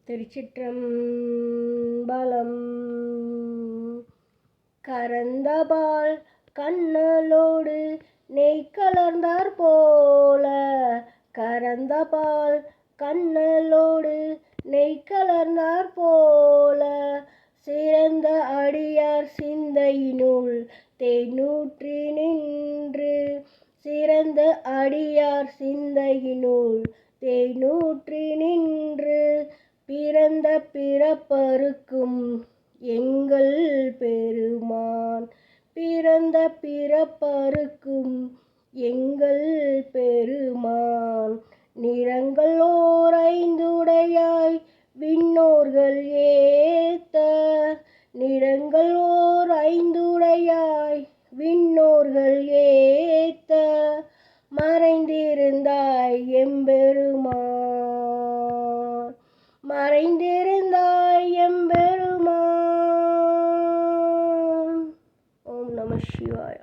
திருச்சிற்றம்பலம். கறந்தபால் கண்ணலோடு நெய் கலர்ந்தார் போல, கறந்தபால் கண்ணலோடு நெய் கலர்ந்தார் போல, சிறந்த அடியார் சிந்தையினுள் தேனூற்றி நின்று, சிறந்த அடியார் சிந்தையினுள் தேனூற்றி நின்று, பிறந்த பிறப்பறுக்கும் எங்கள் பெருமான், பிறந்த பிறப்பறுக்கும் எங்கள் பெருமான். நிறங்கள் ஓர் ஐந்துடையாய் விண்ணோர்கள் ஏத்த, நிறங்கள் ஓர் ஐந்துடையாய் விண்ணோர்கள் ஏத்த, மறைந்திருந்தாய் எம்பெருமான், மறைந்திருந்தாய் எம்பெருமான். ஓம் நம சிவாய.